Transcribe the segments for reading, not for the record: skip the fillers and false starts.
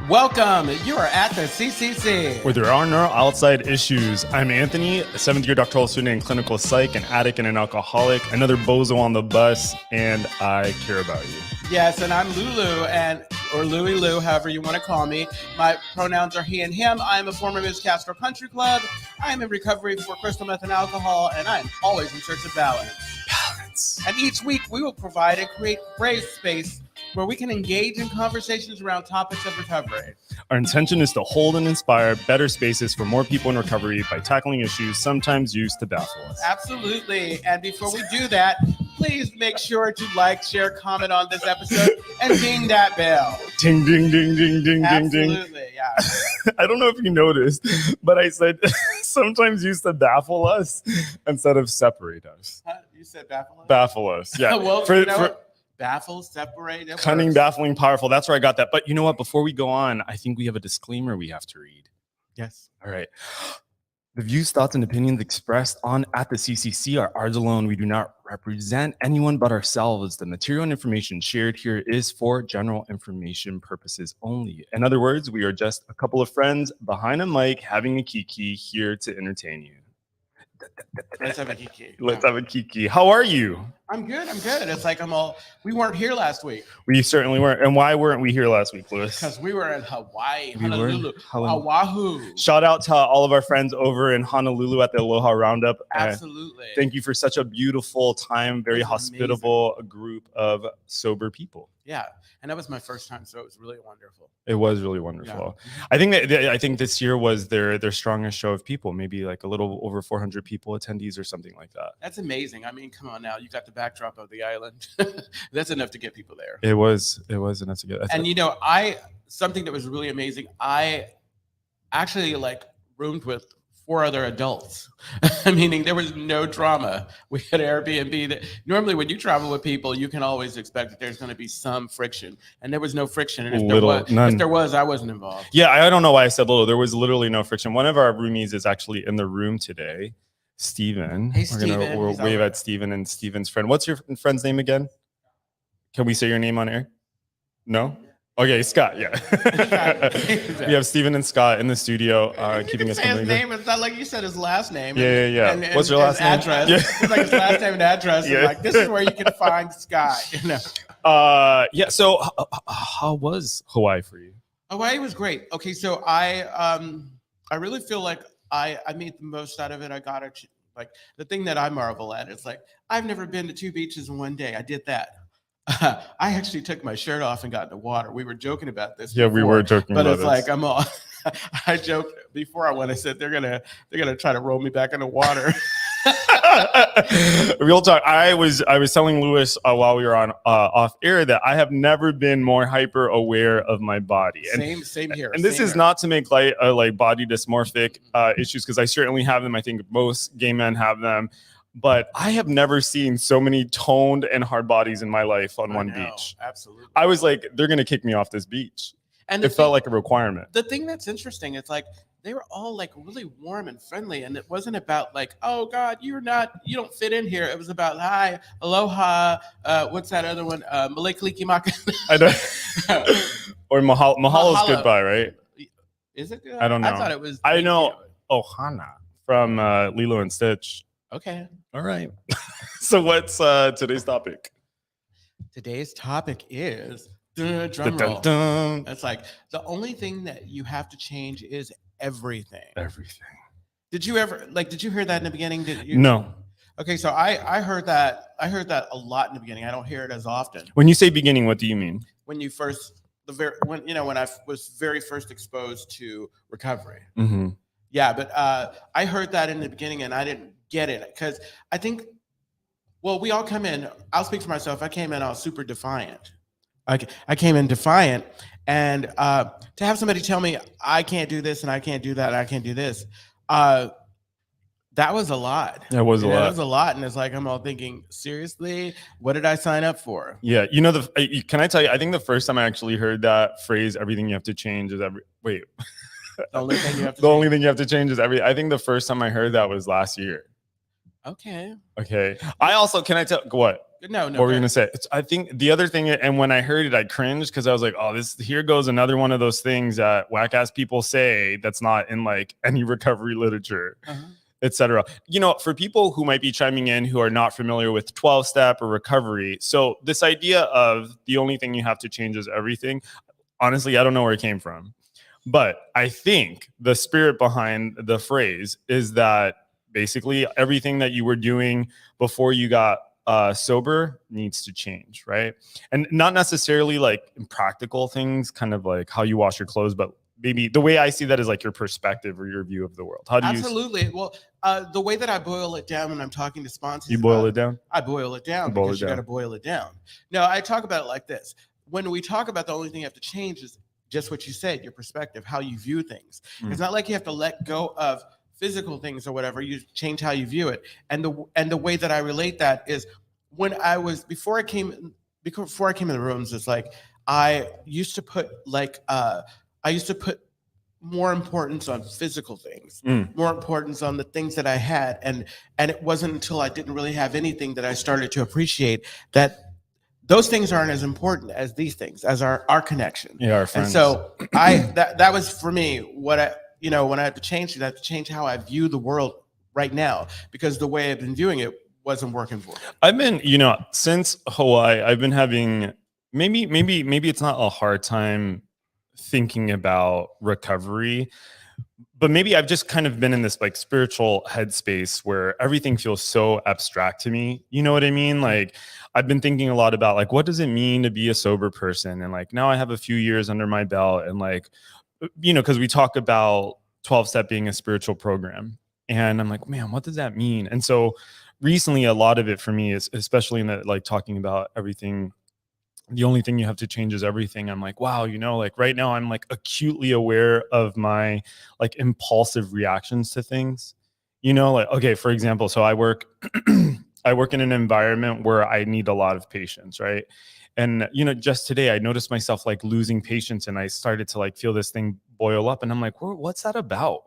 Welcome. You are at the CCC. Where there are no outside issues. I'm Anthony, a 7th year doctoral student in clinical psych, an addict and an alcoholic, another bozo on the bus, and I care about you. Yes, and I'm LouiLou, or LouiLou, however you want to call me. My pronouns are he and him. I'm a former Miss Castro Country Club. I am in recovery for crystal meth and alcohol, and I am always in search of balance. And each week we will provide and create brave space where we can engage in conversations around topics of recovery. Our intention is to hold and inspire better spaces for more people in recovery by tackling issues sometimes used to baffle us. Absolutely. And before we do that, please make sure to like, share, comment on this episode, and ding that bell. Ding, ding, ding, ding, ding, ding, ding. Absolutely, yeah. I don't know if you noticed, but I said sometimes used to baffle us instead of separate us. You said baffle us? Baffle us, yeah. Well, you know what? Baffle, separate. Cunning, baffling, powerful. That's where I got that. But you know what? Before we go on, I think we have a disclaimer we have to read. Yes. All right. The views, thoughts, and opinions expressed on at the CCC are ours alone. We do not represent anyone but ourselves. The material and information shared here is for general information purposes only. In other words, we are just a couple of friends behind a mic having a kiki here to entertain you. Let's have a kiki. Let's have a kiki. How are you? I'm good. It's like we weren't here last week. We certainly weren't. And why weren't we here last week, Louis? Because we were in Hawaii, Honolulu, Oahu. Shout out to all of our friends over in Honolulu at the Aloha Roundup. Absolutely. Thank you for such a beautiful time, very hospitable group of sober people. Yeah. And that was my first time, so it was really wonderful. It was really wonderful. Yeah. I think this year was their strongest show of people, maybe like a little over 400 people attendees or something like that. That's amazing. I mean, come on now. You got the backdrop of the island. That's enough to get people there. It was enough to get. And you know, something that was really amazing. I actually roomed with 4 other adults, meaning there was no drama. We had Airbnb. That normally when you travel with people, you can always expect that there's going to be some friction, and there was no friction. And if there was, I wasn't involved. Yeah, I don't know why I said little. There was literally no friction. One of our roomies is actually in the room today, Steven. Hey, Steven. We'll wave at Steven and Steven's friend. What's your friend's name again? Can we say your name on air? No? Okay, Scott, yeah. We have Steven and Scott in the studio keeping us company. His name, it's not like you said his last name. Yeah. And what's your last name? Address. Yeah. It's like his last name and address. Yeah. And this is where you can find Scott. You know. Yeah, so how was Hawaii for you? Hawaii was great. Okay, so I really feel like I made the most out of it. I got it. Like the thing that I marvel at is I've never been to 2 beaches in one day. I did that. I actually took my shirt off and got in the water. We were joking about this. Yeah, we were joking about this. But it's like I joked before I went. I said they're gonna try to roll me back in the water. Real talk. I was telling Louis while we were on off air that I have never been more hyper aware of my body. And, same here. And this is not to make light like body dysmorphic issues, because I certainly have them. I think most gay men have them. But I have never seen so many toned and hard bodies in my life on one beach. Absolutely. I was like, they're going to kick me off this beach. And it felt like a requirement. The thing that's interesting, it's like they were all really warm and friendly. And it wasn't about oh God, you don't fit in here. It was about, hi, aloha. What's that other one? Malekaliki. I know. Or mahalo's goodbye, right? Is it good? I don't know. I thought it was. I know Ohana from Lilo and Stitch. Okay. All right. So what's today's topic? Today's topic is drum roll. It's like the only thing that you have to change is everything. Everything. Did you ever did you hear that in the beginning? No. Okay, so I heard that a lot in the beginning. I don't hear it as often. When you say beginning, what do you mean? When you when I was very first exposed to recovery. Mm-hmm. Yeah, but I heard that in the beginning and I didn't get it because I think, we all come in. I'll speak for myself. I came in, I was super defiant. I came in defiant, and to have somebody tell me I can't do this and I can't do that and I can't do this, that was a lot. That was a lot. That was a lot, and it's like I'm all thinking, seriously, what did I sign up for? Yeah, can I tell you? I think the first time I actually heard that phrase, "Everything you have to change is every." Wait. The only thing you have to the only thing you have to change is every. I think the first time I heard that was last year. Okay. I also, can I tell what? No. What were you gonna say? I think the other thing, and when I heard it, I cringed because I was like, "Oh, here goes another one of those things that whack ass people say that's not in like any recovery literature, etc." For people who might be chiming in who are not familiar with 12-step or recovery, so this idea of the only thing you have to change is everything. Honestly, I don't know where it came from, but I think the spirit behind the phrase is that basically everything that you were doing before you got sober needs to change, right? And not necessarily like practical things, kind of like how you wash your clothes, but maybe the way I see that is like your perspective or your view of the world. How do Absolutely. Well, the way that I boil it down when I'm talking to sponsors, you boil it down? I boil it down because you got to boil it down. No, I talk about it like this. When we talk about the only thing you have to change is just what you said, your perspective, how you view things. It's not like you have to let go of physical things or whatever. You change how you view it. And the way that I relate that is before I came in the rooms, it's like I used to put more importance on physical things, more importance on the things that I had. And it wasn't until I didn't really have anything that I started to appreciate that those things aren't as important as these things, as our connection. Yeah, our friends. And so that was for me when I had to change it, I had to change how I view the world right now, because the way I've been viewing it wasn't working for me. I've been, since Hawaii, I've been having maybe it's not a hard time thinking about recovery, but maybe I've just kind of been in this like spiritual headspace where everything feels so abstract to me. You know what I mean? Like I've been thinking a lot about like, what does it mean to be a sober person? And like, now I have a few years under my belt, and like, because we talk about 12-step being a spiritual program, and I'm like, man, what does that mean? And so recently, a lot of it for me is, especially in that, like talking about everything, the only thing you have to change is everything. I'm like, wow, like right now I'm like acutely aware of my like impulsive reactions to things, like, okay, for example, so I work in an environment where I need a lot of patience, right? And, just today I noticed myself like losing patience, and I started to like feel this thing boil up, and I'm like, what's that about?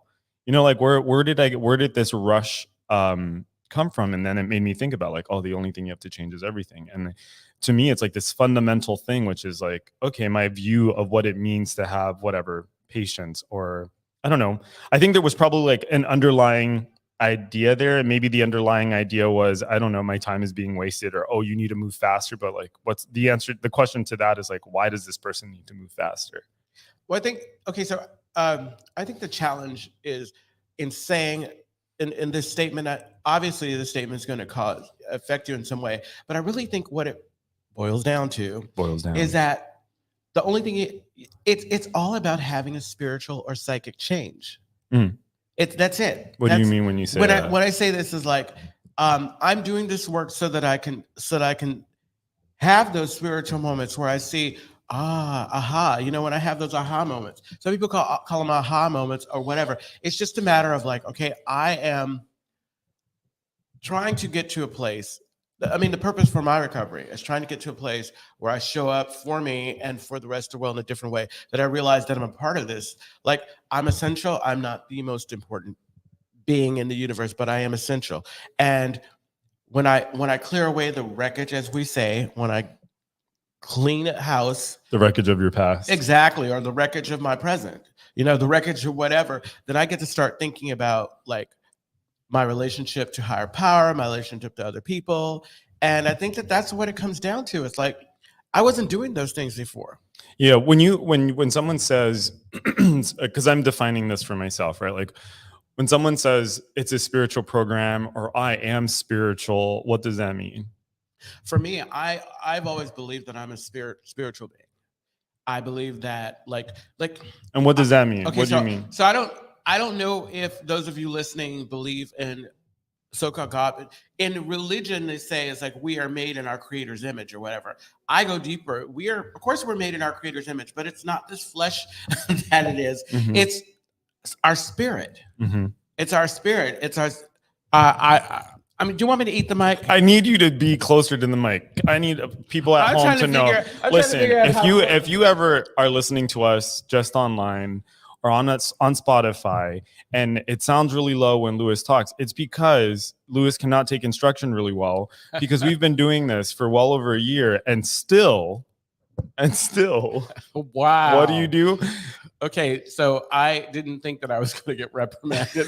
Like where did this rush come from? And then it made me think about like, oh, the only thing you have to change is everything. And to me, it's like this fundamental thing, which is like, okay, my view of what it means to have whatever patience, or I don't know. I think there was probably like an underlying idea there. And maybe the underlying idea was, I don't know, my time is being wasted, or, oh, you need to move faster. But like, what's the answer? The question to that is like, why does this person need to move faster? Well, I think, okay, so I think the challenge is in saying in this statement that obviously the statement is going to affect you in some way, but I really think what it boils down is that the only thing it's all about having a spiritual or psychic change. That's it. What do you mean when you say that? When I say this is like, I'm doing this work so that I can have those spiritual moments where I see, aha, when I have those aha moments. Some people call them aha moments or whatever. It's just a matter of like, okay, I am trying to get to a place. I mean, the purpose for my recovery is trying to get to a place where I show up for me and for the rest of the world in a different way, that I realize that I'm a part of this. Like, I'm essential. I'm not the most important being in the universe, but I am essential. And when I clear away the wreckage, as we say, when I clean a house, the wreckage of your past, exactly, or the wreckage of my present, the wreckage of whatever, then I get to start thinking about like my relationship to higher power, my relationship to other people. And I think that that's what it comes down to. It's like, I wasn't doing those things before. Yeah. When someone says, because I'm defining this for myself, right? Like when someone says it's a spiritual program or I am spiritual, what does that mean? For me, I've always believed that I'm a spiritual being. I believe that like. And what does that mean? Okay, what do you mean? So I don't know if those of you listening believe in so-called God. In religion, they say it's like we are made in our Creator's image or whatever. I go deeper. Of course, we're made in our Creator's image, but it's not this flesh that it is. Mm-hmm. It's our spirit. Mm-hmm. It's our spirit. It's our. I mean, do you want me to eat the mic? I need you to be closer to the mic. I need people at home to know. Listen, if you ever are listening to us just online, or on Spotify, and it sounds really low when Louis talks, it's because Louis cannot take instruction really well, because we've been doing this for well over a year, and still, Wow. what do you do? Okay, so I didn't think that I was going to get reprimanded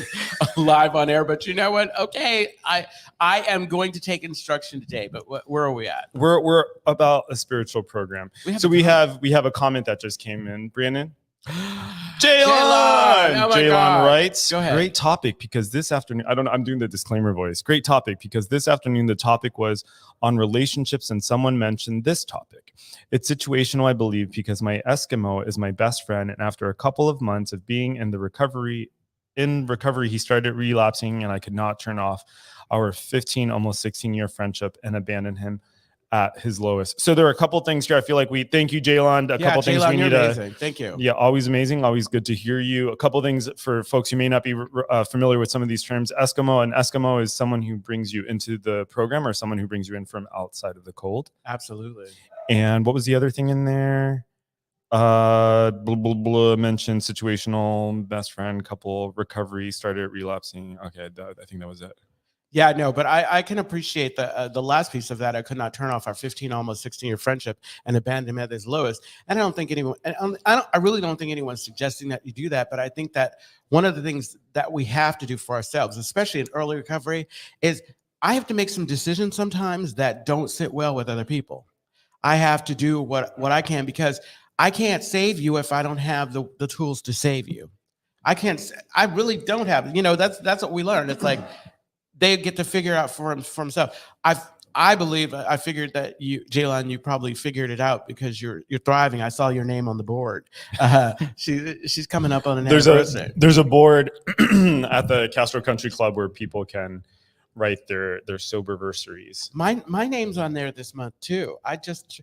live on air, but you know what? Okay, I am going to take instruction today. But where are we at? We're about a spiritual program. We have a comment that just came in, Brandon. Jaylon! Oh my God. Writes, Go ahead. Great topic, because this afternoon, I'm doing the disclaimer voice. Great topic, because this afternoon the topic was on relationships, and someone mentioned this topic. It's situational, I believe, because my Eskimo is my best friend, and after a couple of months of being in recovery, he started relapsing, and I could not turn off our 15, almost 16-year friendship and abandon him at his lowest. So there are a couple things here. I feel like thank you, Jaylon. A couple things we need to. Thank you. Yeah, always amazing. Always good to hear you. A couple things for folks who may not be familiar with some of these terms. Eskimo. An Eskimo is someone who brings you into the program, or someone who brings you in from outside of the cold. Absolutely. And what was the other thing in there? Blah, blah, blah, mentioned situational, best friend, couple, recovery, started relapsing. Okay, I think that was it. Yeah, no, but I can appreciate the last piece of that. I could not turn off our 15, almost 16-year friendship and abandon him at his lowest. And I don't think anyone, I really don't think anyone's suggesting that you do that. But I think that one of the things that we have to do for ourselves, especially in early recovery, is I have to make some decisions sometimes that don't sit well with other people. I have to do what I can, because I can't save you if I don't have the tools to save you. I really don't have, that's what we learned. It's like, they get to figure out for himself. I believe I figured that Jaylon, you probably figured it out because you're thriving. I saw your name on the board. She's coming up on an anniversary. There's a board at the Castro Country Club where people can write their soberversaries. My name's on there this month too. I just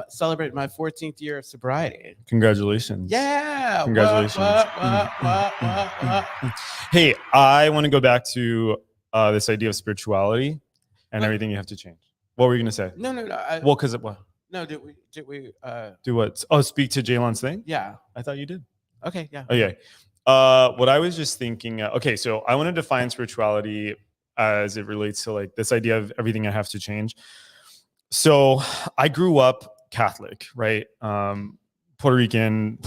celebrated my 14th year of sobriety. Congratulations. Yeah. Congratulations. Hey, I want to go back to this idea of spirituality and everything you have to change. What were you gonna say? No. Well, because it what? No, did we do what? Oh, speak to Jaylon's thing? Yeah. I thought you did. Okay, yeah. Okay. What I was just thinking, okay, so I want to define spirituality as it relates to like this idea of everything I have to change. So I grew up Catholic, right? Puerto Rican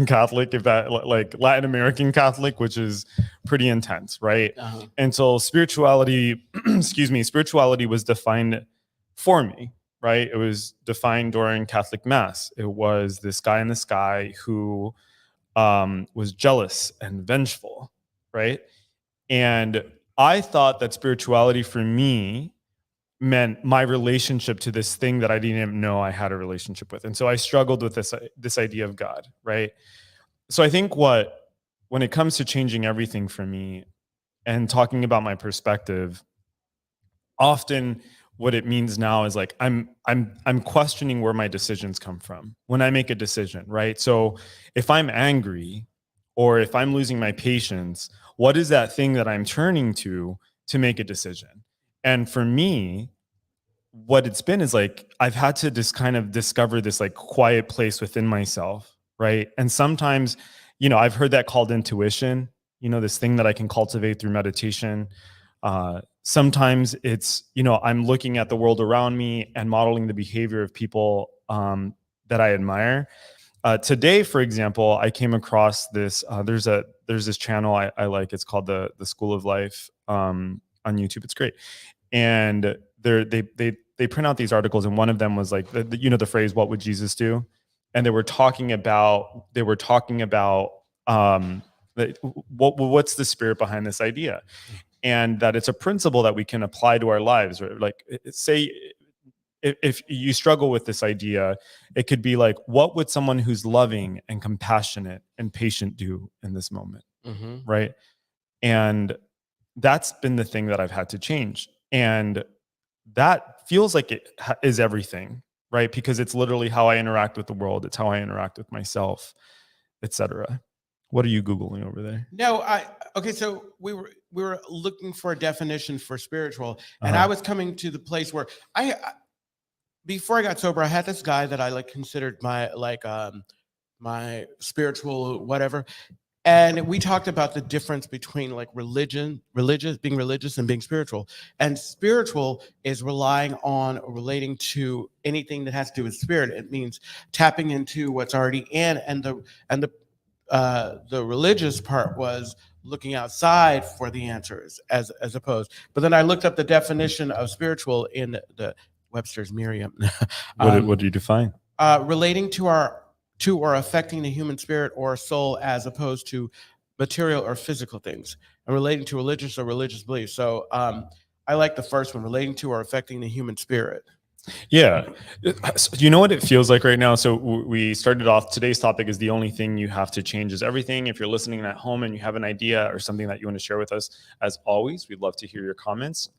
Catholic, if that, like Latin American Catholic, which is pretty intense, right? Uh-huh. And so spirituality, spirituality was defined for me, right? It was defined during Catholic Mass. It was this guy in the sky who was jealous and vengeful, right? And I thought that spirituality for me meant my relationship to this thing that I didn't even know I had a relationship with. And so I struggled with this idea of God, right? So I think when it comes to changing everything for me and talking about my perspective, often what it means now is like I'm questioning where my decisions come from when I make a decision, right? So if I'm angry or if I'm losing my patience, what is that thing that I'm turning to make a decision? And for me, what it's been is like I've had to just kind of discover this like quiet place within myself, right? And sometimes, I've heard that called intuition, this thing that I can cultivate through meditation. Sometimes it's, I'm looking at the world around me and modeling the behavior of people that I admire. Today, for example, I came across this. There's this channel I like. It's called the School of Life on YouTube. It's great, and they print out these articles, and one of them was like the phrase "What would Jesus do?" And they were talking about what's the spirit behind this idea, and that it's a principle that we can apply to our lives. Right? Like say. If you struggle with this idea, it could be like, what would someone who's loving and compassionate and patient do in this moment? Mm-hmm. Right. And that's been the thing that I've had to change. And that feels like it is everything, right? Because it's literally how I interact with the world. It's how I interact with myself, etc. What are you Googling over there? No, okay. So we were looking for a definition for spiritual, and I was coming to the place where before I got sober, I had this guy that I considered my my spiritual whatever. And we talked about the difference between like being religious and being spiritual. And spiritual is relying on or relating to anything that has to do with spirit. It means tapping into what's already in, and the religious part was looking outside for the answers as opposed. But then I looked up the definition of spiritual in the Webster's Merriam. What do you define? Relating to or affecting the human spirit or soul as opposed to material or physical things, and relating to religious or religious beliefs. So I like the first one, relating to or affecting the human spirit. Yeah. You know what it feels like right now? So we started off, today's topic is the only thing you have to change is everything. If you're listening at home and you have an idea or something that you want to share with us, as always, we'd love to hear your comments.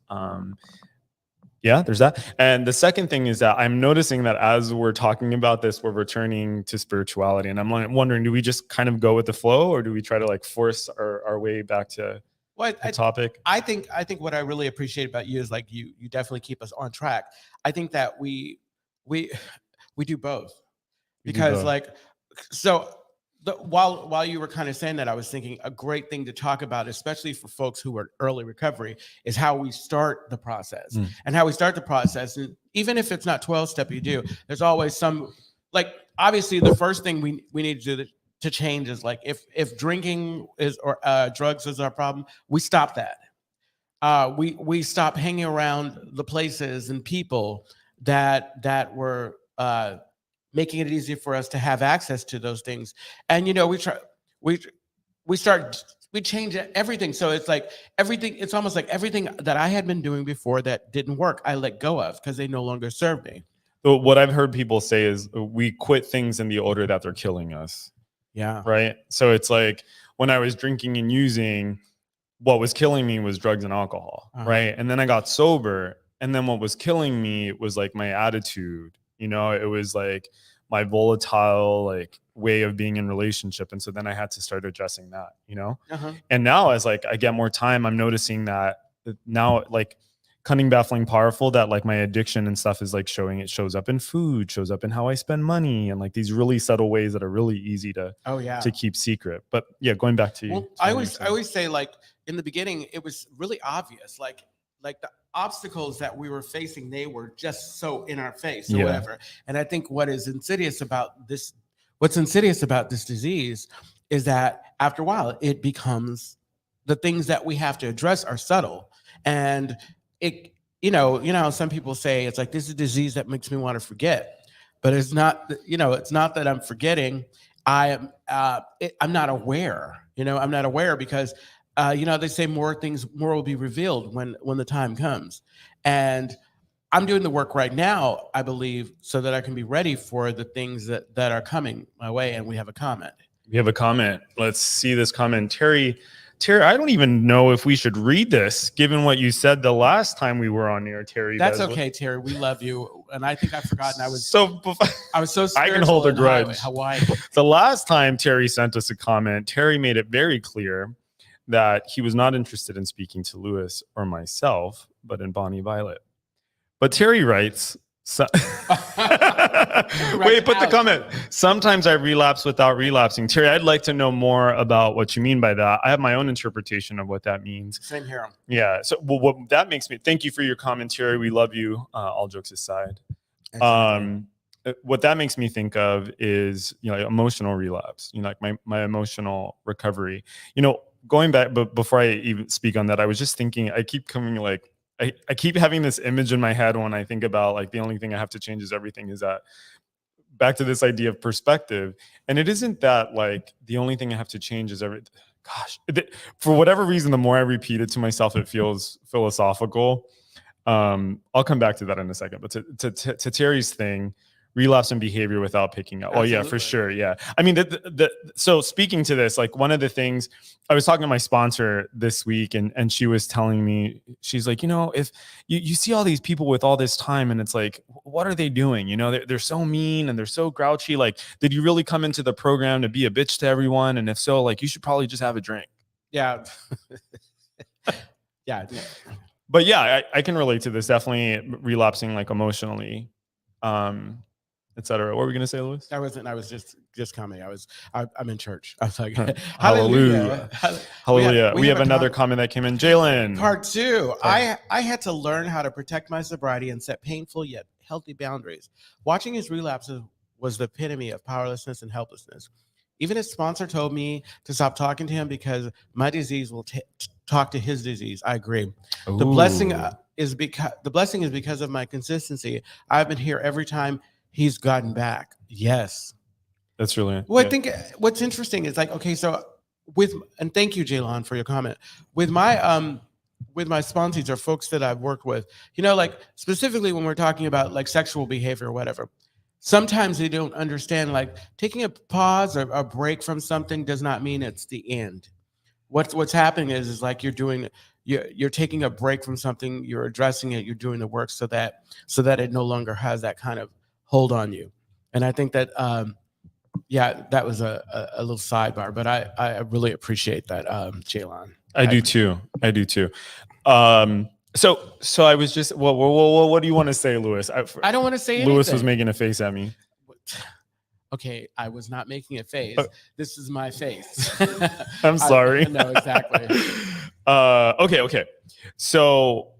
Yeah, there's that. And the second thing is that I'm noticing that as we're talking about this, we're returning to spirituality. And I'm wondering, do we just kind of go with the flow, or do we try to like force our way back to the topic? I think what I really appreciate about you is like you definitely keep us on track. I think that we do both, because like, so while you were kind of saying that, I was thinking a great thing to talk about, especially for folks who are early recovery, is how we start the process. And how we start the process. And even if it's not 12-step you do, there's always some, like, obviously the first thing we need to do to change is like, if drinking is or drugs is our problem, we stop that. We stop hanging around the places and people that were making it easier for us to have access to those things. And we change everything. So it's like everything, it's almost like everything that I had been doing before that didn't work, I let go of because they no longer serve me. So what I've heard people say is we quit things in the order that they're killing us. Yeah. Right. So it's like when I was drinking and using, what was killing me was drugs and alcohol. Right. And then I got sober. And then what was killing me was like my attitude. It was like my volatile like way of being in relationship. And so then I had to start addressing that, And now as like I get more time, I'm noticing that now like Cunning, Baffling, Powerful, that like my addiction and stuff is like shows up in food, shows up in how I spend money, and like these really subtle ways that are really easy to keep secret. But yeah, going back to you. I always say, like, in the beginning, it was really obvious, like the obstacles that we were facing, they were just so in our face or whatever. And I think what's insidious about this disease is that after a while, it becomes, the things that we have to address are subtle. And it, how some people say it's like, this is a disease that makes me want to forget, but it's not, it's not that I'm forgetting. I'm not aware, I'm not aware because, they say more will be revealed when the time comes. And I'm doing the work right now, I believe, so that I can be ready for the things that are coming my way. And we have a comment. Let's see this comment. Terry, I don't even know if we should read this, given what you said the last time we were on here, Terry. That's okay, Terry. We love you. And I think I've forgotten. I was so I can hold a grudge. Hawaii. The last time Terry sent us a comment, Terry made it very clear that he was not interested in speaking to Lewis or myself, but in Bonnie Violet. But Terry writes, wait, put the comment. Sometimes I relapse without relapsing. Terry, I'd like to know more about what you mean by that. I have my own interpretation of what that means. Same here. Yeah. So what that makes me, thank you for your comment, Terry. We love you. All jokes aside. What that makes me think of is, like emotional relapse, like my emotional recovery, going back, but before I even speak on that, I was just thinking, I keep coming like, I keep having this image in my head when I think about like the only thing I have to change is everything, is that back to this idea of perspective. And it isn't that like the only thing I have to change is everything. Gosh, for whatever reason, the more I repeat it to myself, it feels philosophical. I'll come back to that in a second. But to Terry's thing, relapse in behavior without picking up. Absolutely. Oh yeah, for sure. Yeah. I mean, so speaking to this, like one of the things I was talking to my sponsor this week, and she was telling me, she's like, if you see all these people with all this time, and it's like, what are they doing? They're so mean and they're so grouchy. Like, did you really come into the program to be a bitch to everyone? And if so, like, you should probably just have a drink. Yeah. Yeah. But yeah, I can relate to this. Definitely relapsing like emotionally. etc. What were we going to say, Louis? I wasn't. I was just coming. I'm in church. I was like, Hallelujah. Hallelujah. We have another comment that came in. Jalen. Part 2. I had to learn how to protect my sobriety and set painful yet healthy boundaries. Watching his relapses was the epitome of powerlessness and helplessness. Even his sponsor told me to stop talking to him because my disease will talk to his disease. I agree. The blessing is because of my consistency. I've been here every time he's gotten back. Yes. That's really well. I think what's interesting is like, okay, so and thank you, Jaylon, for your comment. With my sponsees or folks that I've worked with, like specifically when we're talking about like sexual behavior or whatever, sometimes they don't understand, like taking a pause or a break from something does not mean it's the end. What's happening is like you're taking a break from something, you're addressing it, you're doing the work so that it no longer has that kind of hold on you. And I think that that was a little sidebar, but I really appreciate that, Jaylon. I do too. So I was just what do you want to say, Louis? I don't want to say anything. Louis was making a face at me. Okay, I was not making a face. This is my face. I'm sorry. No, exactly. Okay. So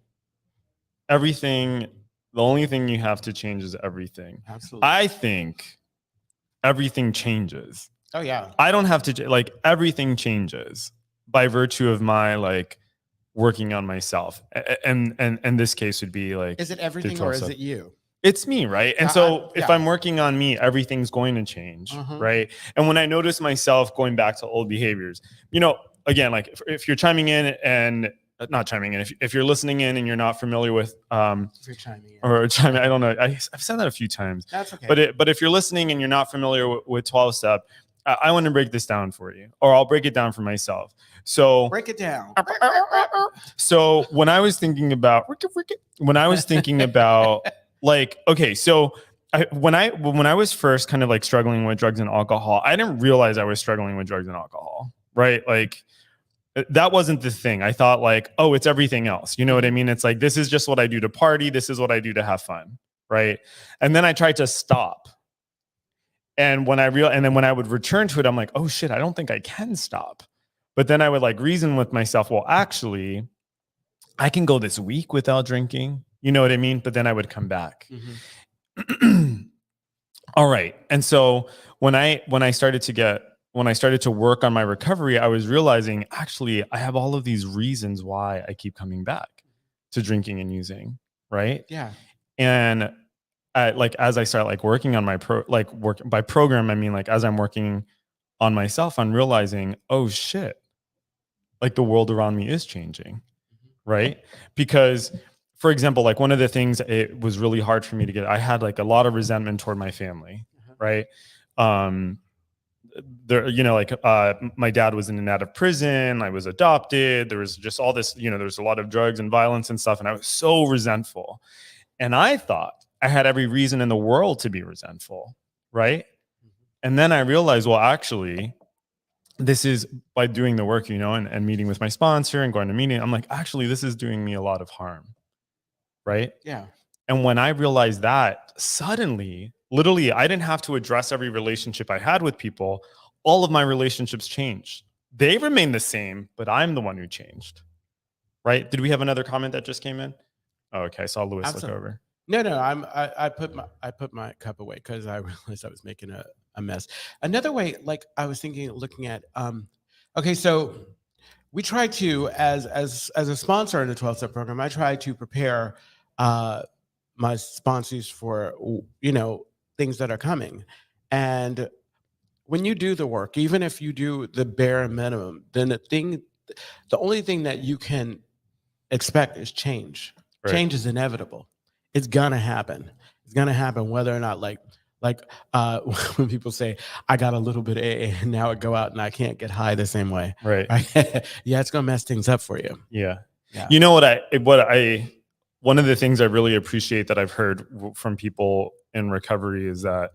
the only thing you have to change is everything. Absolutely. I think everything changes. Oh yeah. I don't have to, like, everything changes by virtue of my like working on myself. And this case would be like, is it everything or is it you? It's me, right? And so if I'm working on me, everything's going to change, right? And when I notice myself going back to old behaviors, again, like if you're chiming in and not chiming in, if you're listening in and you're not familiar with, if you're chiming in. I don't know. I've said that a few times. That's okay. But if you're listening and you're not familiar with 12-step, I want to break this down for you, or I'll break it down for myself. So break it down. So when I was thinking about like, okay, so when I was first kind of like struggling with drugs and alcohol, I didn't realize I was struggling with drugs and alcohol, right? Like that wasn't the thing. I thought like, oh, it's everything else. You know what I mean? It's like, this is just what I do to party. This is what I do to have fun, right? And then I tried to stop. And when I would return to it, I'm like, oh shit, I don't think I can stop. But then I would like reason with myself, well, actually, I can go this week without drinking. You know what I mean? But then I would come back. All right. And so when I started to work on my recovery, I was realizing, actually, I have all of these reasons why I keep coming back to drinking and using, right? Yeah. And as I start like working on my by program, I mean like as I'm working on myself, I'm realizing, oh shit, like the world around me is changing, right? Because, for example, like one of the things it was really hard for me to get, I had like a lot of resentment toward my family, right? My dad was in and out of prison. I was adopted. There was just all this, there's a lot of drugs and violence and stuff. And I was so resentful. And I thought I had every reason in the world to be resentful, right? And then I realized, well, actually, this is by doing the work, and meeting with my sponsor and going to meeting. I'm like, actually, this is doing me a lot of harm, right? Yeah. And when I realized that, suddenly, literally, I didn't have to address every relationship I had with people. All of my relationships changed. They remain the same, but I'm the one who changed, right? Did we have another comment that just came in? Oh, okay, I saw Louis look over. No, I put my cup away because I realized I was making a mess. Another way, like I was looking at, okay, so we try to, as a sponsor in the 12-step program, I try to prepare my sponsors for things that are coming. And when you do the work, even if you do the bare minimum, then the only thing that you can expect is change. Right. Change is inevitable. It's gonna happen. It's gonna happen whether or not like when people say I got a little bit of AA and now I go out and I can't get high the same way. Right. Yeah, it's gonna mess things up for you. Yeah. You know one of the things I really appreciate that I've heard from people in recovery is that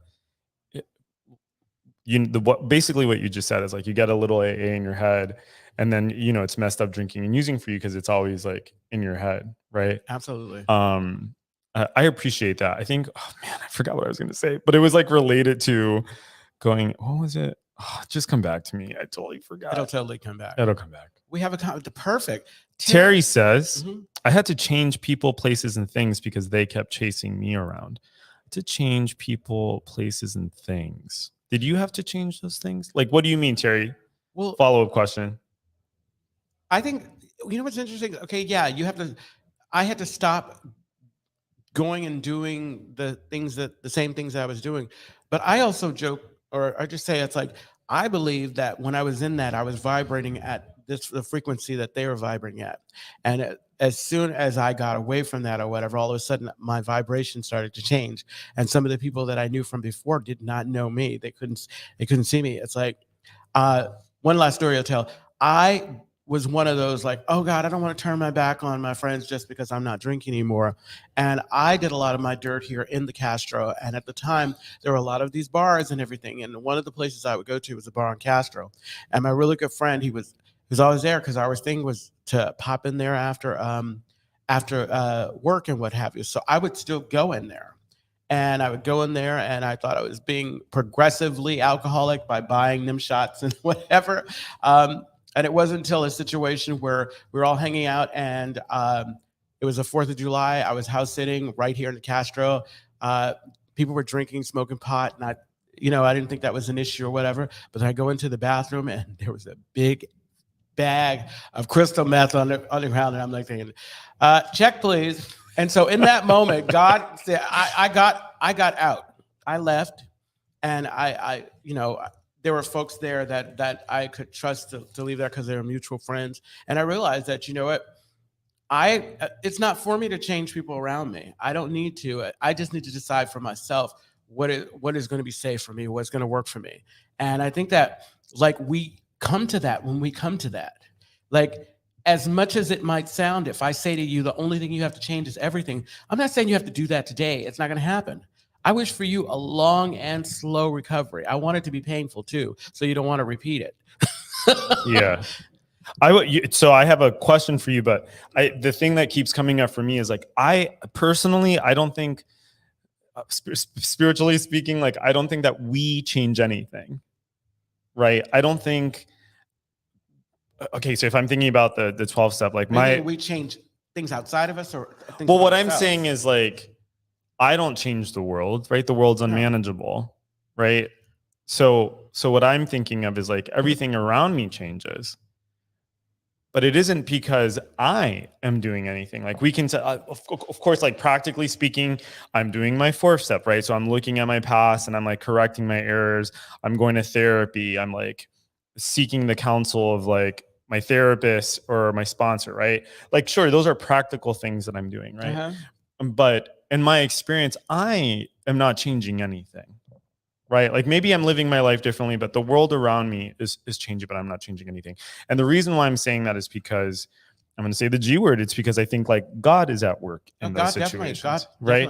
basically what you just said is like you get a little AA in your head, and then it's messed up drinking and using for you because it's always like in your head, right? Absolutely. I appreciate that. I think, oh man, I forgot what I was going to say, but it was like related to going, what was it? Oh, just come back to me. I totally forgot. It'll totally come back. It'll come back. We have the perfect. Terry says, Mhm. I had to change people, places, and things because they kept chasing me around. To change people, places, and things. Did you have to change those things? Like, what do you mean, Terry? Well, Follow-up question. I think, you know what's interesting? Okay, yeah, I had to stop going and doing the same things I was doing. But I also joke, or I just say, it's like, I believe that when I was in that, I was vibrating at the frequency that they were vibrating at. And as soon as I got away from that or whatever, all of a sudden my vibration started to change. And some of the people that I knew from before did not know me. They couldn't see me. It's like, one last story I'll tell. I was one of those like, oh God, I don't want to turn my back on my friends just because I'm not drinking anymore. And I did a lot of my dirt here in the Castro. And at the time, there were a lot of these bars and everything. And one of the places I would go to was a bar on Castro. And my really good friend, he was always there because our thing was to pop in there after work and what have you. So I would still go in there. And I would go in there and I thought I was being progressively alcoholic by buying them shots and whatever. And it wasn't until a situation where we were all hanging out and it was the 4th of July. I was house sitting right here in the Castro. People were drinking, smoking pot. And I didn't think that was an issue or whatever. But I go into the bathroom and there was a big bag of crystal meth on the ground. And I'm like thinking, check please. And so in that moment, God said, I got out. I left, and I there were folks there that I could trust to leave there because they were mutual friends. And I realized that, you know what, it's not for me to change people around me. I don't need to. I just need to decide for myself what is going to be safe for me, what's going to work for me. And I think that like we come to that when we come to that, like, as much as it might sound, if I say to you, the only thing you have to change is everything, I'm not saying you have to do that today. It's not going to happen. I wish for you a long and slow recovery. I want it to be painful too, so you don't want to repeat it. Yeah. So I have a question for you, but the thing that keeps coming up for me is like, I personally, I don't think, spiritually speaking, like, I don't think that we change anything, right? I don't think, okay, so if I'm thinking about the 12-step, like we change things outside of us or things. Well, what I'm saying is like, I don't change the world, right? The world's unmanageable, right? So what I'm thinking of is like everything around me changes, but it isn't because I am doing anything. Like we can say, of course, like practically speaking, I'm doing my 4th step, right? So I'm looking at my past and I'm like correcting my errors. I'm going to therapy. I'm like seeking the counsel of like my therapist or my sponsor, right? Like, sure, those are practical things that I'm doing, right? Uh-huh. But in my experience, I am not changing anything, right? Like maybe I'm living my life differently, but the world around me is changing, but I'm not changing anything. And the reason why I'm saying that is because I'm going to say the G word. It's because I think like God is at work in those situations, right?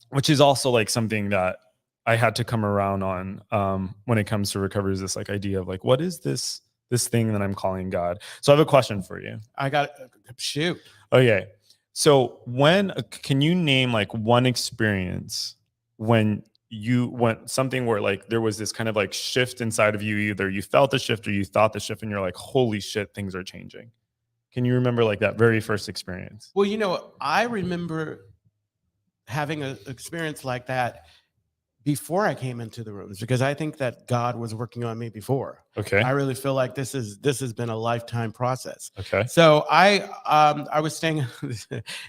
Which is also like something that I had to come around on when it comes to recovery, is this like idea of like, what is this thing that I'm calling God? So I have a question for you. Shoot. Okay. So can you name like one experience when you went something where like there was this kind of like shift inside of you, either you felt the shift or you thought the shift and you're like, holy shit, things are changing. Can you remember like that very first experience? Well, I remember having an experience like that before I came into the rooms, because I think that God was working on me before. Okay. I really feel like this has been a lifetime process. Okay. So I was staying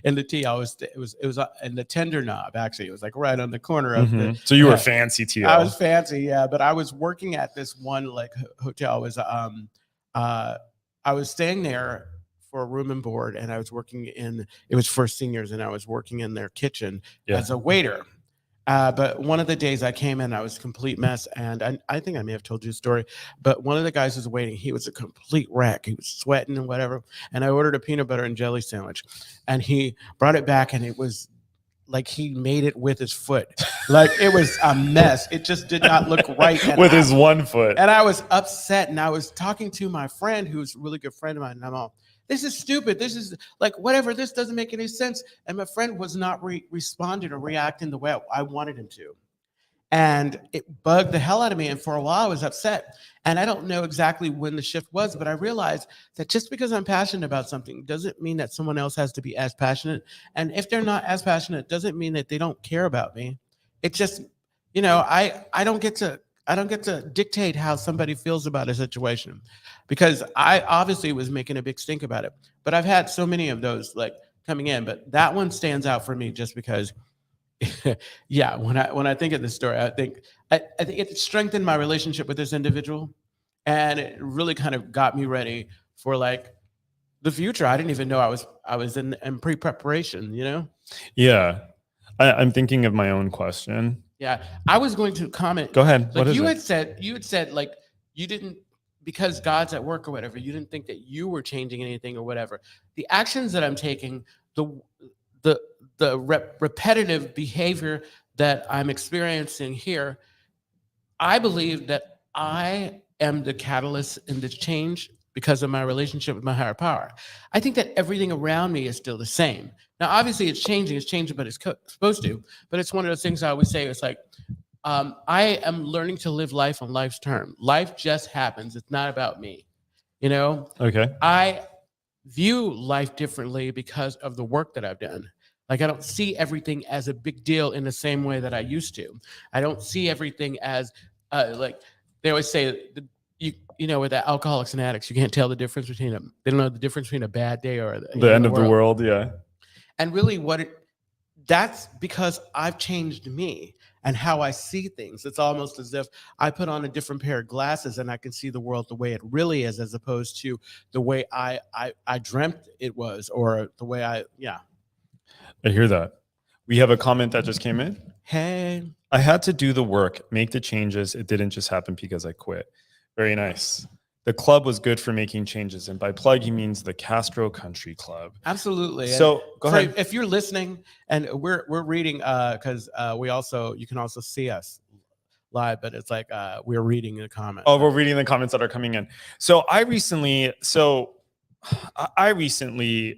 in the T. It was in the Tender Knob, actually. It was like right on the corner of the. So you were fancy, TL. I was fancy, yeah. But I was working at this one like hotel. I was staying there for a room and board, and I was working it was for seniors, and I was working in their kitchen as a waiter. But one of the days I came in, I was a complete mess. And I think I may have told you a story, but one of the guys who was waiting, he was a complete wreck. He was sweating and whatever. And I ordered a peanut butter and jelly sandwich, and he brought it back, and it was like he made it with his foot. Like it was a mess. It just did not look right. With his one foot. And I was upset, and I was talking to my friend who's a really good friend of mine. And I'm all, this is stupid. This is like, whatever. This doesn't make any sense. And my friend was not responding or reacting the way I wanted him to. And it bugged the hell out of me. And for a while, I was upset. And I don't know exactly when the shift was, but I realized that just because I'm passionate about something doesn't mean that someone else has to be as passionate. And if they're not as passionate, doesn't mean that they don't care about me. It just, I don't get to dictate how somebody feels about a situation, because I obviously was making a big stink about it. But I've had so many of those like coming in, but that one stands out for me just because. Yeah, when I think of this story, I think it strengthened my relationship with this individual, and it really kind of got me ready for like the future. I didn't even know I was in pre-preparation. Yeah, I'm thinking of my own question. Yeah, I was going to comment. Go ahead. Like what is you it? had said like you didn't, because God's at work or whatever. You didn't think that you were changing anything or whatever. The actions that I'm taking, the repetitive behavior that I'm experiencing here, I believe that I am the catalyst in this change because of my relationship with my higher power. I think that everything around me is still the same. Now, obviously, it's changing, but it's supposed to. But it's one of those things I always say. It's like, I am learning to live life on life's term. Life just happens. It's not about me. Okay. I view life differently because of the work that I've done. Like, I don't see everything as a big deal in the same way that I used to. I don't see everything as like they always say, with the alcoholics and addicts, you can't tell the difference between them. They don't know the difference between a bad day or the end of the world. Yeah. And really that's because I've changed me and how I see things. It's almost as if I put on a different pair of glasses and I can see the world the way it really is, as opposed to the way I dreamt it was, or the way I hear that. We have a comment that just came in. Hey. I had to do the work, make the changes. It didn't just happen because I quit. Very nice. The club was good for making changes. And by plug, he means the Castro Country Club. Absolutely. So go ahead. If you're listening, and we're reading, because you can also see us live, but it's like we're reading the comments. Oh, we're reading the comments that are coming in. So I recently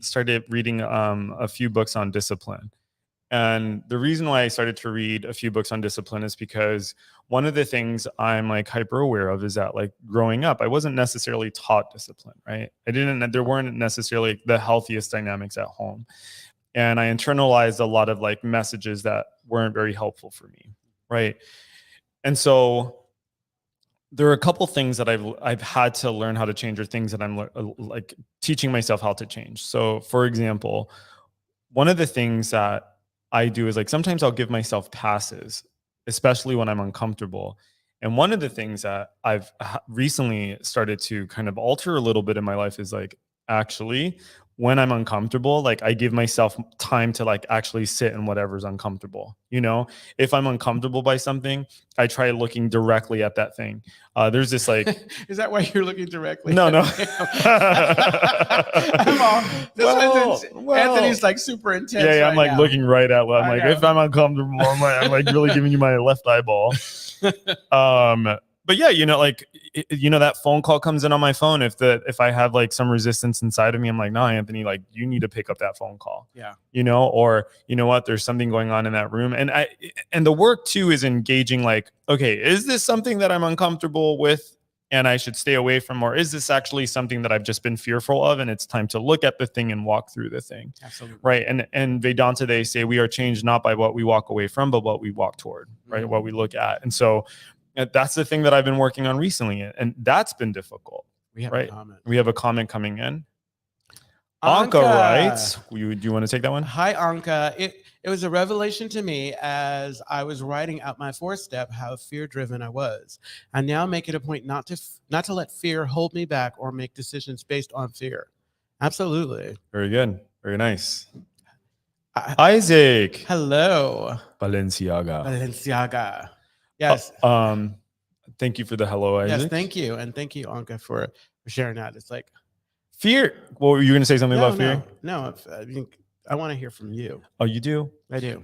started reading a few books on discipline. And the reason why I started to read a few books on discipline is because one of the things I'm like hyper aware of is that, like, growing up, I wasn't necessarily taught discipline, right? There weren't necessarily the healthiest dynamics at home. And I internalized a lot of like messages that weren't very helpful for me, right? And so there are a couple things that I've had to learn how to change, or things that I'm like teaching myself how to change. So for example, one of the things that I do is, like, sometimes I'll give myself passes, especially when I'm uncomfortable. And one of the things that I've recently started to kind of alter a little bit in my life is, like, actually, when I'm uncomfortable, like, I give myself time to like actually sit in whatever's uncomfortable. If I'm uncomfortable by something, I try looking directly at that thing. There's this like, is that why you're looking directly? No. Anthony's like super intense. Yeah, I'm like now looking right at. I'm like, if I'm uncomfortable, I'm like really giving you my left eyeball. But yeah, that phone call comes in on my phone. If I have like some resistance inside of me, I'm like, no, Anthony, like, you need to pick up that phone call. Yeah. Or you know what, there's something going on in that room. And the work too is engaging, like, okay, is this something that I'm uncomfortable with and I should stay away from, or is this actually something that I've just been fearful of and it's time to look at the thing and walk through the thing? Absolutely. Right. And Vedanta, they say we are changed not by what we walk away from, but what we walk toward, right? Mm-hmm. What we look at. And so that's the thing that I've been working on recently, and that's been difficult. We have right? a comment. We have a comment coming in. Anka writes, do you want to take that one? Hi, Anka. It was a revelation to me as I was writing out my 4-step how fear-driven I was. I now make it a point not to let fear hold me back or make decisions based on fear. Absolutely. Very good. Very nice. Isaac. Hello. Balenciaga. Yes. Thank you for the hello, Isaac. Yes, thank you. And thank you, Anka, for sharing that. It's like fear. Well, were you going to say something about fear? No, I want to hear from you. Oh, you do? I do.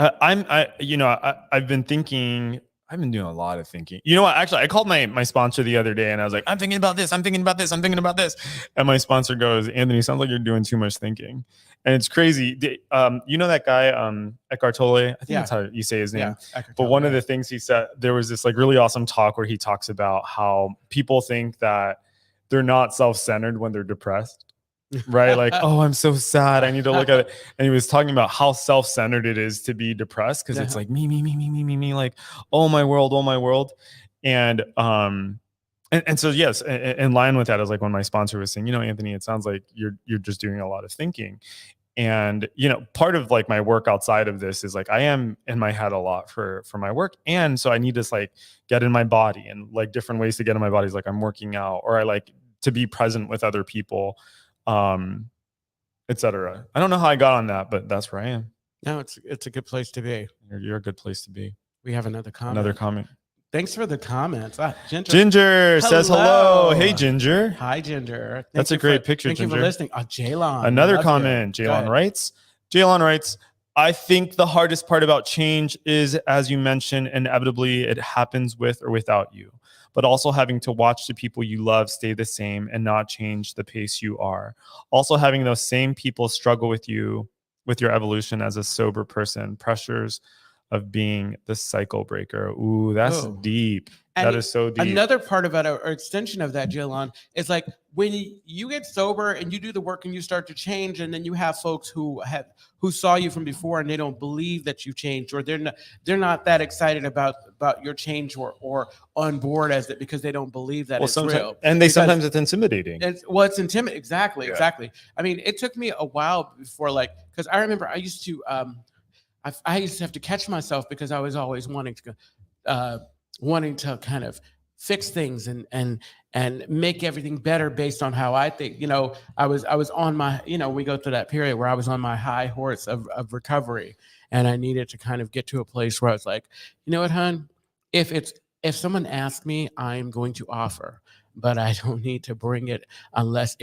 I've been thinking I've been doing a lot of thinking. You know what? Actually, I called my sponsor the other day and I was like, I'm thinking about this. I'm thinking about this. I'm thinking about this. And my sponsor goes, Anthony, sounds like you're doing too much thinking. And it's crazy. You know that guy, Eckhart Tolle? I think that's how you say his name. But one of the things he said, there was this like really awesome talk where he talks about how people think that they're not self-centered when they're depressed. Right? Like, oh, I'm so sad. I need to look at it. And he was talking about how self-centered it is to be depressed because it's like me, like, oh my world. And so yes, in line with that is like when my sponsor was saying, you know, Anthony, it sounds like you're just doing a lot of thinking. And, you know, part of like my work outside of this is like I am in my head a lot for my work. And so I need to like get in my body, and like different ways to get in my body is like I'm working out, or I like to be present with other people, etc. I don't know how I got on that, but that's where I am. No, it's a good place to be. You're a good place to be. We have another comment. Thanks for the comments. Ginger says hello. Hey, Ginger. Hi, Ginger. That's a great picture, Thank Ginger. you for listening. Jaylon. Another comment. Jaylon writes, I think the hardest part about change is, as you mentioned, inevitably it happens with or without you, but also having to watch the people you love stay the same and not change the pace you are. Also having those same people struggle with you, with your evolution as a sober person, pressures of being the cycle breaker. Ooh, that's deep. And that is so deep. Another part of it, or extension of that, Jaylon, is like when you get sober and you do the work and you start to change, and then you have folks who saw you from before and they don't believe that you changed, or they're not that excited about your change or on board as it, because they don't believe that it's real. And sometimes it's intimidating. It's intimidating. Exactly. I mean, it took me a while before, like, because I remember I used to have to catch myself because I was always wanting to kind of fix things and make everything better based on how I think. You know, I was on my, you know, we go through that period where I was on my high horse of recovery, and I needed to kind of get to a place where I was like, you know what, hon, if someone asked me, I'm going to offer, but I don't need to bring it unless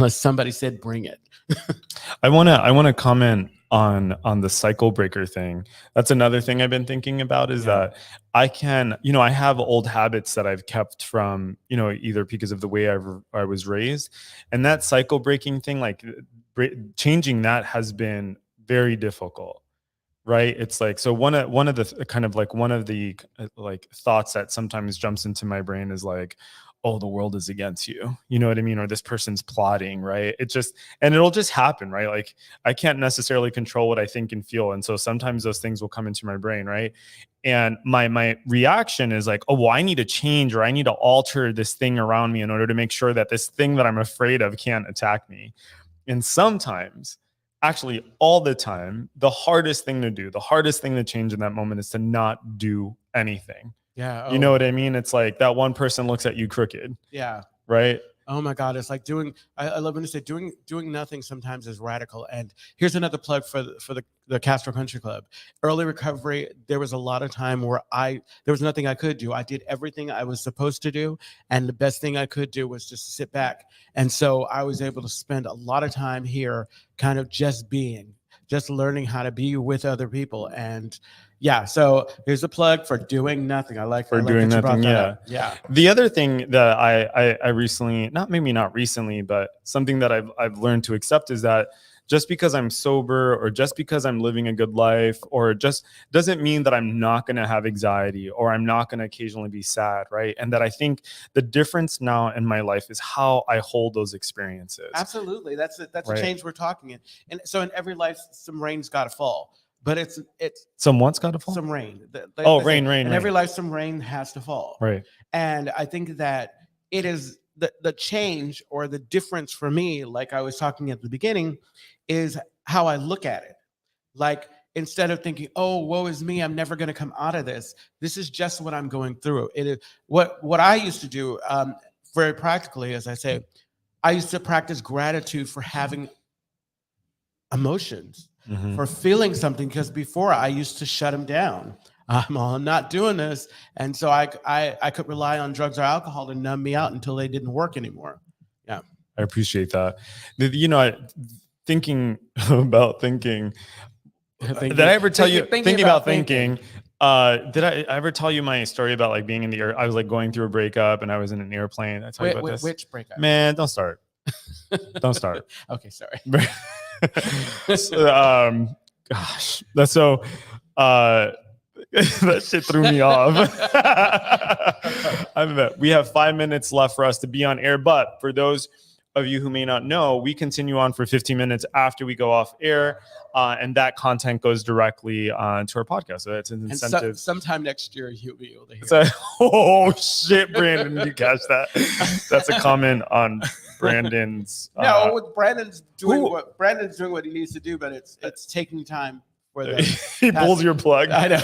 somebody said bring it. I want to comment on the cycle breaker thing. That's another thing I've been thinking about is that I can, you know, I have old habits that I've kept from, you know, either because of the way I was raised, and that cycle breaking thing, like changing that has been very difficult. Right. It's like, so one of the kind of like one of the like thoughts that sometimes jumps into my brain is like, oh, the world is against you. You know what I mean? Or this person's plotting, right? And it'll just happen, right? Like I can't necessarily control what I think and feel. And so sometimes those things will come into my brain, right? And my reaction is like, oh, well, I need to change, or I need to alter this thing around me in order to make sure that this thing that I'm afraid of can't attack me. And sometimes, actually all the time, the hardest thing to do, the hardest thing to change in that moment is to not do anything. Yeah. You know what I mean? It's like that one person looks at you crooked. Yeah. Right. Oh my God. It's like I love when you say doing nothing sometimes is radical. And here's another plug for the Castro Country Club. Early recovery, there was a lot of time where there was nothing I could do. I did everything I was supposed to do, and the best thing I could do was just sit back. And so I was able to spend a lot of time here kind of just learning how to be with other people. And yeah, so here's a plug for doing nothing. I like doing nothing. Yeah. The other thing that I recently, not recently, but something that I've learned to accept is that just because I'm sober, or just because I'm living a good life, or just doesn't mean that I'm not going to have anxiety, or I'm not going to occasionally be sad, right? And that I think the difference now in my life is how I hold those experiences. Absolutely. That's right. A change we're talking in. And so in every life, some rain's got to fall. But it's some what's got to fall? Some rain. Rain. In every life, some rain has to fall. Right. And I think that it is the change, or the difference for me, like I was talking at the beginning, is how I look at it. Like, instead of thinking, oh, woe is me, I'm never going to come out of this. This is just what I'm going through. It is what I used to do, very practically, as I say, I used to practice gratitude for having emotions. Mm-hmm. For feeling something, because before I used to shut them down. I'm not doing this, and so I could rely on drugs or alcohol to numb me out until they didn't work anymore. Yeah, I appreciate that. You know, thinking about thinking. Did I ever tell you thinking about thinking? Did I ever tell you my story about like being in the air? I was like going through a breakup and I was in an airplane. Did I tell you about this? Which breakup? Man, don't start. Don't start. Okay, sorry. Gosh, that's so. That shit threw me off. We have 5 minutes left for us to be on air, but for those of you who may not know, we continue on for 15 minutes after we go off air, and that content goes directly to our podcast. So it's an incentive. Sometime next year, you'll be able to hear. Oh shit, Brandon, you catch that? That's a comment on Brandon's. No, Brandon's doing what he needs to do, but it's taking time for the. He pulls your plug. I know.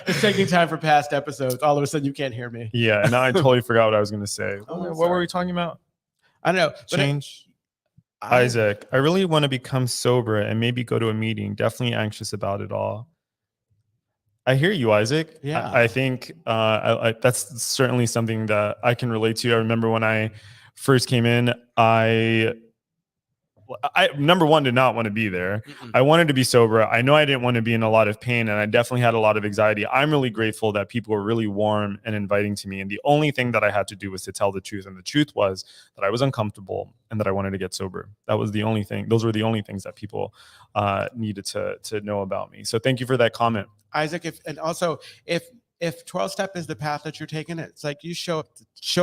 It's taking time for past episodes. All of a sudden, you can't hear me. Yeah, and now I totally forgot what I was going to say. Oh, what were we talking about? I know. Change. Isaac, I really want to become sober and maybe go to a meeting. Definitely anxious about it all. I hear you, Isaac. Yeah. I think that's certainly something that I can relate to. I remember when I first came in, I number one did not want to be there. I wanted to be sober. I know I didn't want to be in a lot of pain, and I definitely had a lot of anxiety. I'm really grateful that people were really warm and inviting to me. And the only thing that I had to do was to tell the truth. And the truth was that I was uncomfortable and that I wanted to get sober. That was the only thing. Those were the only things that people needed to know about me. So thank you for that comment, Isaac. If 12-step is the path that you're taking, it's like you show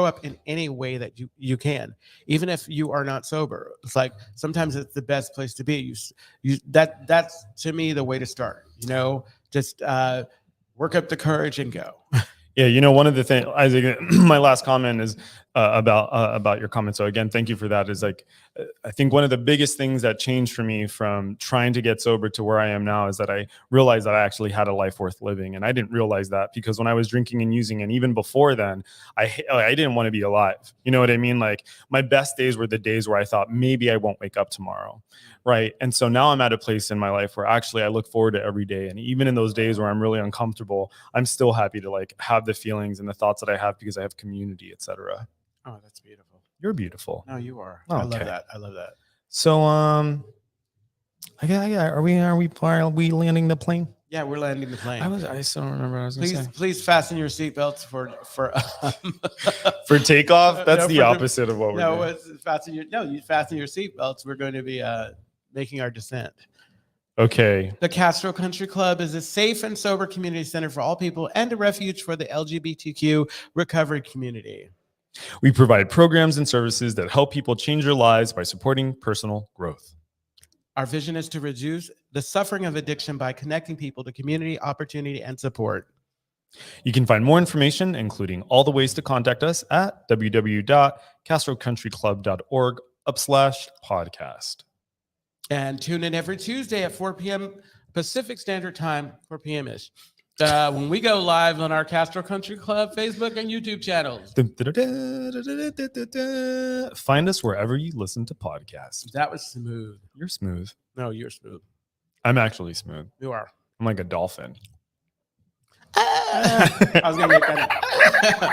up in any way that you can, even if you are not sober. It's like sometimes it's the best place to be. That's to me the way to start. Just work up the courage and go. Yeah, one of the things, Isaac, my last comment is about your comment. So again, thank you for that. Is like, I think one of the biggest things that changed for me from trying to get sober to where I am now is that I realized that I actually had a life worth living. And I didn't realize that because when I was drinking and using, and even before then, I didn't want to be alive. You know what I mean? Like my best days were the days where I thought maybe I won't wake up tomorrow. Right. And so now I'm at a place in my life where actually I look forward to every day. And even in those days where I'm really uncomfortable, I'm still happy to like have the feelings and the thoughts that I have because I have community, etc. Oh, that's beautiful. You're beautiful. No, you are. Oh, I love that. I love that. So, are we landing the plane? Yeah, we're landing the plane. I still don't remember what I was going to say. Please fasten your seatbelts for for takeoff. That's the opposite of what we're doing. You fasten your seatbelts. We're going to be making our descent. Okay. The Castro Country Club is a safe and sober community center for all people and a refuge for the LGBTQ recovery community. We provide programs and services that help people change their lives by supporting personal growth. Our vision is to reduce the suffering of addiction by connecting people to community, opportunity, and support. You can find more information, including all the ways to contact us at www.castrocountryclub.org/podcast. And tune in every Tuesday at 4 p.m. Pacific Standard Time, 4 p.m.-ish. When we go live on our Castro Country Club Facebook and YouTube channels. Find us wherever you listen to podcasts. That was smooth. You're smooth. No, you're smooth. I'm actually smooth. You are. I'm like a dolphin. I was gonna make that.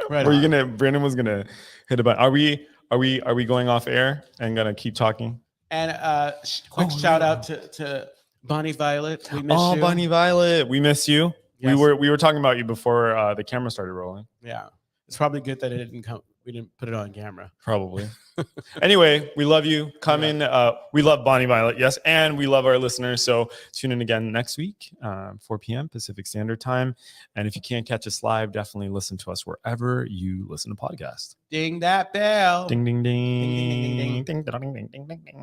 Right. Brandon was gonna hit a button. Are we going off air and gonna keep talking? And quick shout out to Bonnie Violet. We miss you. Oh, Bonnie Violet, we miss you. Yes. We were talking about you before the camera started rolling. Yeah, it's probably good that it didn't come. We didn't put it on camera. Probably. Anyway, we love you. Come in. We love Bonnie Violet, yes, and we love our listeners. So tune in again next week, 4 p.m. Pacific Standard Time. And if you can't catch us live, definitely listen to us wherever you listen to podcasts. Ding that bell. Ding ding ding. Ding, ding, ding, ding. Ding ding ding ding ding ding.